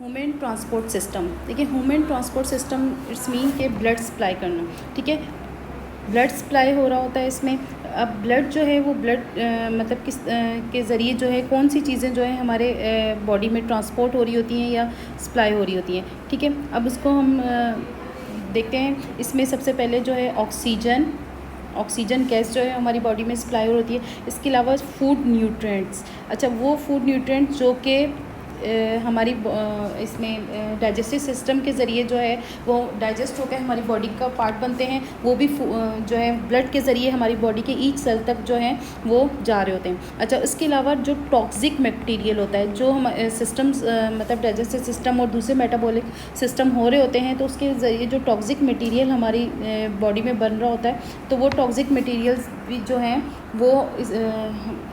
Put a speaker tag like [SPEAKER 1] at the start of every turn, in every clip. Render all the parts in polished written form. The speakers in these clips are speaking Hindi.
[SPEAKER 1] Human transport system. देखिए, human transport system it's mean के ब्लड सप्लाई करना। ठीक है, ब्लड सप्लाई हो रहा होता है इसमें। अब ब्लड जो है वो ब्लड मतलब किस के ज़रिए जो है कौन सी चीज़ें जो है हमारे बॉडी में ट्रांसपोर्ट हो रही होती हैं या सप्लाई हो रही होती हैं। ठीक है, अब उसको हम देखते हैं। इसमें सबसे पहले जो है ऑक्सीजन गैस जो है हमारी बॉडी में सप्लाई होती है। इसके अलावा फूड न्यूट्रिएंट्स। अच्छा, वो फूड न्यूट्रिएंट्स जो कि हमारी इसमें डाइजेस्टिव सिस्टम के ज़रिए जो है वो डाइजेस्ट होकर हमारी बॉडी का पार्ट बनते हैं। वो भी जो है ब्लड के ज़रिए हमारी बॉडी के ईच सेल तक जो है वो जा रहे होते हैं। अच्छा, इसके अलावा जो टॉक्सिक मटेरियल होता है, जो हम सिस्टम्स मतलब डाइजेस्टिव सिस्टम और दूसरे मेटाबॉलिक सिस्टम हो रहे होते हैं, तो उसके ज़रिए जो टॉक्सिक मटेरियल हमारी बॉडी में बन रहा होता है, तो वो टॉक्सिक मटेरियल्स भी जो हैं वो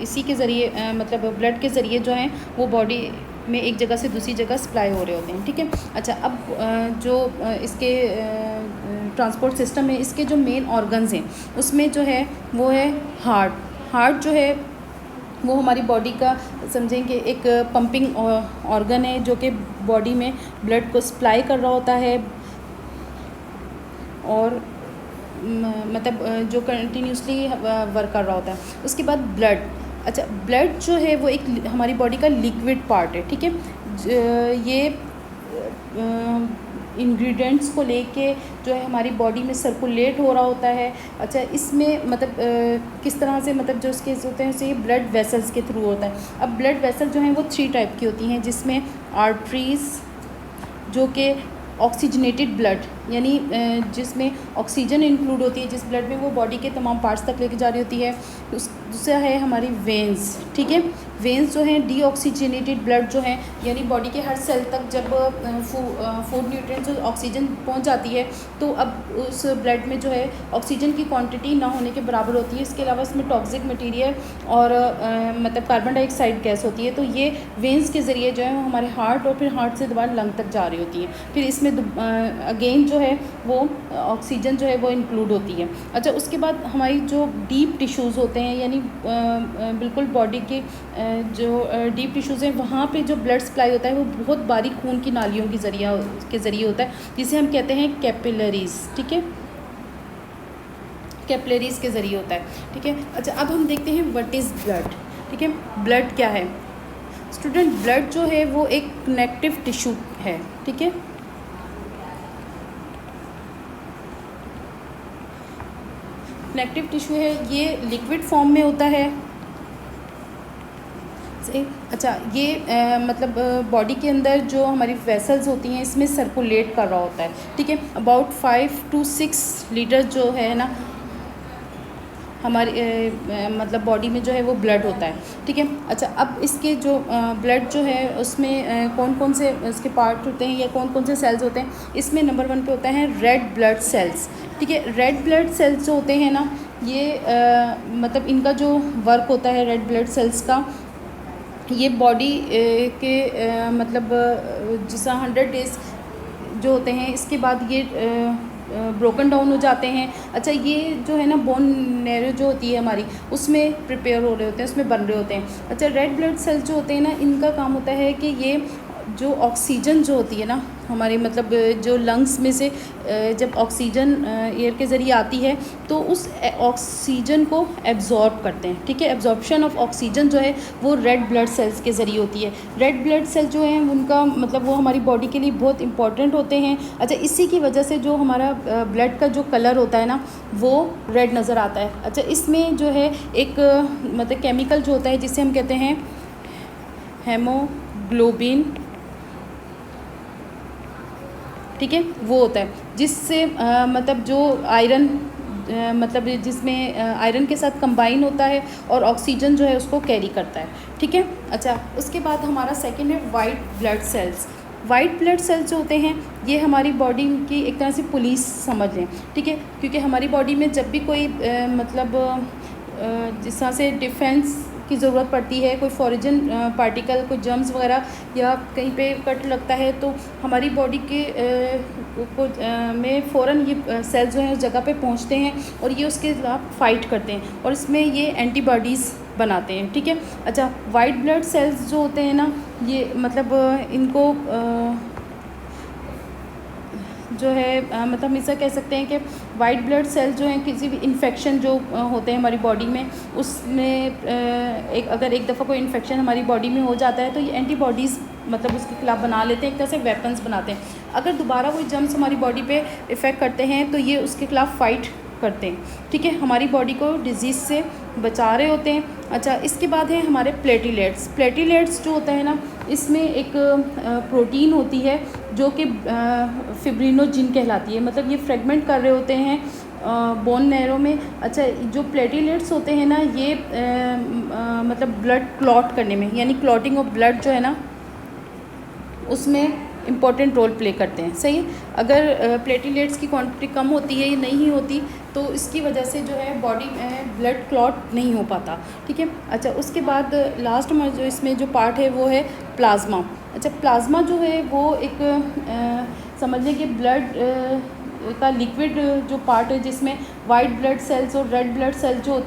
[SPEAKER 1] इसी के ज़रिए मतलब ब्लड के ज़रिए जो हैं वो बॉडी में एक जगह से दूसरी जगह सप्लाई हो रहे होते हैं। ठीक है, अच्छा, अब जो इसके ट्रांसपोर्ट सिस्टम है, इसके जो मेन ऑर्गन्स हैं उसमें जो है वो है हार्ट जो है वो हमारी बॉडी का समझेंगे एक पंपिंग ऑर्गन है, जो कि बॉडी में ब्लड को सप्लाई कर रहा होता है और मतलब जो कंटिन्यूसली वर्क कर रहा होता है। उसके बाद ब्लड। अच्छा, ब्लड जो है वो एक हमारी बॉडी का लिक्विड पार्ट है। ठीक है, ये इंग्रेडिएंट्स को लेके जो है हमारी बॉडी में सर्कुलेट हो रहा होता है। अच्छा, इसमें मतलब किस तरह से मतलब जो इसके होते हैं उसे ये ब्लड वेसल्स के थ्रू होता है। अब ब्लड वेसल जो हैं वो 3 टाइप की होती हैं, जिसमें आर्टरीज जो कि ऑक्सीजनेटेड ब्लड यानी जिसमें ऑक्सीजन इंक्लूड होती है, जिस ब्लड में वो बॉडी के तमाम पार्ट्स तक लेके जा रही होती है। दूसरा है हमारी वेंस। ठीक है, वेंस जो हैं डीऑक्सीजनेटेड ब्लड जो है यानी बॉडी के हर सेल तक जब फूड न्यूट्रिएंट्स और ऑक्सीजन पहुंच जाती है, तो अब उस ब्लड में जो है ऑक्सीजन की क्वांटिटी ना होने के बराबर होती है। इसके अलावा इसमें टॉक्सिक मटेरियल और मतलब कार्बन डाइऑक्साइड गैस होती है, तो ये वेंस के ज़रिए जो है हमारे हार्ट और फिर हार्ट से दोबारा लंग तक जा रही होती है। फिर इसमें अगेन जो है वो ऑक्सीजन जो है वो इंक्लूड होती है। अच्छा, उसके बाद हमारी जो डीप टिश्यूज़ होते हैं यानी बिल्कुल बॉडी के जो डीप टिश्यूज़ हैं, वहाँ पे जो ब्लड सप्लाई होता है वो बहुत बारीक खून की नालियों के ज़रिए होता है, जिसे हम कहते हैं कैपिलरीज़। ठीक है, कैपिलरीज़ के ज़रिए होता है। ठीक है, अच्छा, अब हम देखते हैं व्हाट इज़ ब्लड। ठीक है, ब्लड क्या है स्टूडेंट? ब्लड जो है वो एक कनेक्टिव टिश्यू है। ठीक है, कनेक्टिव टिश्यू है, ये लिक्विड फॉर्म में होता है। अच्छा, ये मतलब बॉडी के अंदर जो हमारी वेसल्स होती हैं इसमें सर्कुलेट कर रहा होता है। ठीक है, अबाउट 5 to 6 लीटर जो है ना हमारी मतलब बॉडी में जो है वो ब्लड होता है। ठीक है, अच्छा, अब इसके जो ब्लड जो है उसमें कौन कौन से इसके पार्ट होते हैं या कौन कौन से सेल्स होते हैं? इसमें नंबर 1 पे होता है रेड ब्लड सेल्स। ठीक है, रेड ब्लड सेल्स जो होते हैं ना, ये मतलब इनका जो वर्क होता है रेड ब्लड सेल्स का, ये बॉडी के मतलब जैसा 100 डेज़ जो होते हैं इसके बाद ये ब्रोकन डाउन हो जाते हैं। अच्छा, ये जो है ना बोन नैरो जो होती है हमारी, उसमें प्रिपेयर हो रहे होते हैं, उसमें बन रहे होते हैं। अच्छा, रेड ब्लड सेल्स जो होते हैं ना, इनका काम होता है कि ये जो ऑक्सीजन जो होती है ना हमारे मतलब जो लंग्स में से जब ऑक्सीजन एयर के ज़रिए आती है तो उस ऑक्सीजन को एब्जॉर्ब करते हैं। ठीक है, एब्जॉर्प्शन ऑफ ऑक्सीजन जो है वो रेड ब्लड सेल्स के ज़रिए होती है। रेड ब्लड सेल जो हैं उनका मतलब वो हमारी बॉडी के लिए बहुत इंपॉर्टेंट होते हैं। अच्छा, इसी की वजह से जो हमारा ब्लड का जो कलर होता है ना वो रेड नज़र आता है। अच्छा, इसमें जो है एक मतलब केमिकल जो होता है जिसे हम कहते हैं हेमोग्लोबिन। ठीक है, वो होता है जिससे मतलब जो आयरन मतलब जिसमें आयरन के साथ कंबाइन होता है और ऑक्सीजन जो है उसको कैरी करता है। ठीक है, अच्छा, उसके बाद हमारा सेकंड है white blood cells. White blood cells जो होते हैं ये हमारी बॉडी की एक तरह से पुलिस समझ लें। ठीक है, क्योंकि हमारी बॉडी में जब भी कोई मतलब जिस तरह से डिफेंस की ज़रूरत पड़ती है, कोई फॉरेन पार्टिकल, कोई जर्म्स वगैरह या कहीं पे कट लगता है, तो हमारी बॉडी के में फ़ौरन ये सेल्स जो हैं उस जगह पे पहुंचते हैं और ये उसके खिलाफ फ़ाइट करते हैं और इसमें ये एंटीबॉडीज़ बनाते हैं, ठीक है। अच्छा, वाइट ब्लड सेल्स जो होते हैं ना, ये मतलब इनको जो है मतलब हम ऐसा कह सकते हैं कि वाइट ब्लड सेल्स जो हैं किसी भी इन्फेक्शन जो होते हैं हमारी बॉडी में, उसमें अगर एक दफ़ा कोई इन्फेक्शन हमारी बॉडी में हो जाता है तो ये एंटीबॉडीज़ मतलब उसके खिलाफ बना लेते हैं, एक तरह से वेपन्स बनाते हैं। अगर दोबारा कोई जर्म्स हमारी बॉडी पे इफ़ेक्ट करते हैं तो ये उसके खिलाफ फ़ाइट करते हैं, ठीक है, हमारी बॉडी को डिजीज़ से बचा रहे होते हैं। अच्छा, इसके बाद है हमारे प्लेटिलेट्स। प्लेटिलेट्स जो होता है ना, इसमें एक प्रोटीन होती है जो कि फिब्रिनोजिन कहलाती है, मतलब ये फ्रेगमेंट कर रहे होते हैं बोन नैरो में। अच्छा, जो प्लेटिलेट्स होते हैं ना, ये मतलब ब्लड क्लॉट करने में, यानी क्लॉटिंग ऑफ ब्लड जो है ना, उसमें इम्पॉर्टेंट रोल प्ले करते हैं, सही है। अगर प्लेटिलेट्स की क्वांटिटी कम होती है या नहीं होती तो इसकी वजह से जो है बॉडी में ब्लड क्लॉट नहीं हो पाता, ठीक है। अच्छा, उसके बाद लास्ट में जो इसमें जो पार्ट है वो है प्लाज्मा। अच्छा, प्लाज्मा जो है वो एक समझ लें कि ब्लड का लिक्विड जो पार्ट है जिसमें वाइट ब्लड सेल्स और रेड ब्लड सेल्स जो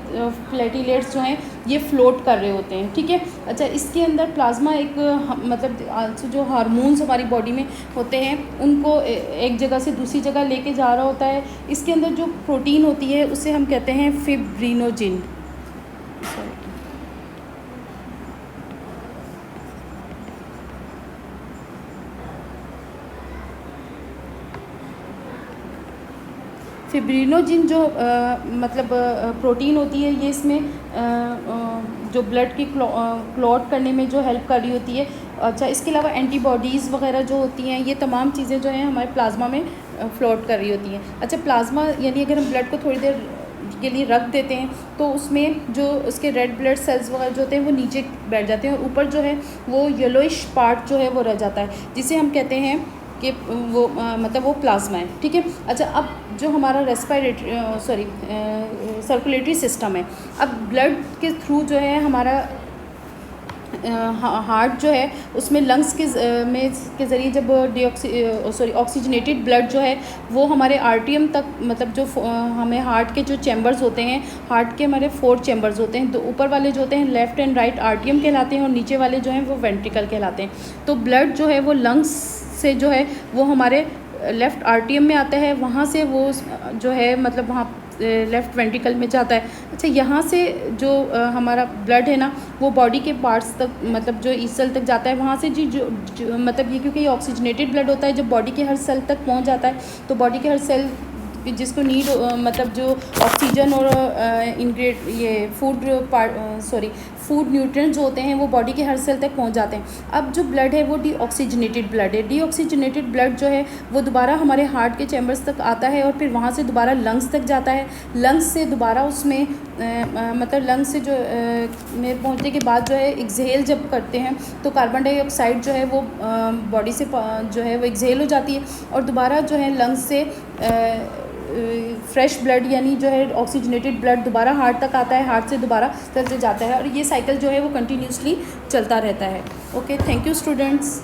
[SPEAKER 1] प्लेटिलेट्स जो हैं ये फ्लोट कर रहे होते हैं, ठीक है। अच्छा, इसके अंदर प्लाज्मा एक मतलब जो हार्मोन्स हमारी बॉडी में होते हैं उनको एक जगह से दूसरी जगह लेके जा रहा होता है। इसके अंदर जो प्रोटीन होती है उसे हम कहते हैं फिब्रिनोजिन। फिब्रिनोजिन जो मतलब प्रोटीन होती है, ये इसमें जो ब्लड की क्लॉट करने में जो हेल्प कर रही होती है। अच्छा, इसके अलावा एंटीबॉडीज़ वगैरह जो होती हैं, ये तमाम चीज़ें जो हैं हमारे प्लाज्मा में फ्लोट कर रही होती हैं। अच्छा, प्लाज्मा यानी अगर हम ब्लड को थोड़ी देर के लिए रख देते हैं तो उसमें जो उसके रेड ब्लड सेल्स वगैरह जो होते हैं वो नीचे बैठ जाते हैं और ऊपर जो है वो येलोइश पार्ट जो है वो रह जाता है, जिसे हम कहते हैं कि वो मतलब वो प्लाज्मा है, ठीक है। अच्छा, अब जो हमारा सर्कुलेटरी सिस्टम है, अब ब्लड के थ्रू जो है हमारा हार्ट जो है उसमें लंग्स के ज़रिए जब ऑक्सीजनेटेड ब्लड जो है वो हमारे आर्टियम तक, मतलब जो हमें हार्ट के जो चैम्बर्स होते हैं, हार्ट के हमारे 4 चैम्बर्स होते हैं, तो ऊपर वाले जो होते हैं लेफ़्ट एंड राइट आर्टियम कहलाते हैं और नीचे वाले जो हैं वो वेंट्रिकल कहलाते हैं। तो ब्लड जो है वो लंग्स से जो है वो हमारे लेफ़्ट आर्टियम में आता है, वहाँ से वो जो है मतलब वहाँ लेफ़्ट वेंट्रिकल में जाता है। अच्छा, यहाँ से जो हमारा ब्लड है ना वो बॉडी के पार्ट्स तक, मतलब जो इस सेल तक जाता है, वहाँ से जो मतलब ये क्योंकि ये ऑक्सीजनेटेड ब्लड होता है, जब बॉडी के हर सेल तक पहुँच जाता है तो बॉडी के हर सेल जिसको नीड मतलब जो ऑक्सीजन और फूड न्यूट्रिएंट्स जो होते हैं वो बॉडी के हर सेल तक पहुंच जाते हैं। अब जो ब्लड है वो डीऑक्सीजनेटेड ब्लड है। डीऑक्सीजनेटेड ब्लड जो है वो दोबारा हमारे हार्ट के चैम्बर्स तक आता है और फिर वहाँ से दोबारा लंग्स तक जाता है। लंग्स से दोबारा उसमें मतलब लंग्स से जो में पहुँचने के बाद जो है एक्सहेल जब करते हैं तो कार्बन डाइऑक्साइड जो है वो बॉडी से जो है वो एक्सहेल हो जाती है और दोबारा जो है लंग्स से फ्रेश ब्लड यानी जो है ऑक्सीजनेटेड ब्लड दोबारा हार्ट तक आता है, हार्ट से दोबारा सेल से जाता है और ये साइकिल जो है वो कंटिन्यूसली चलता रहता है। Okay, thank you students.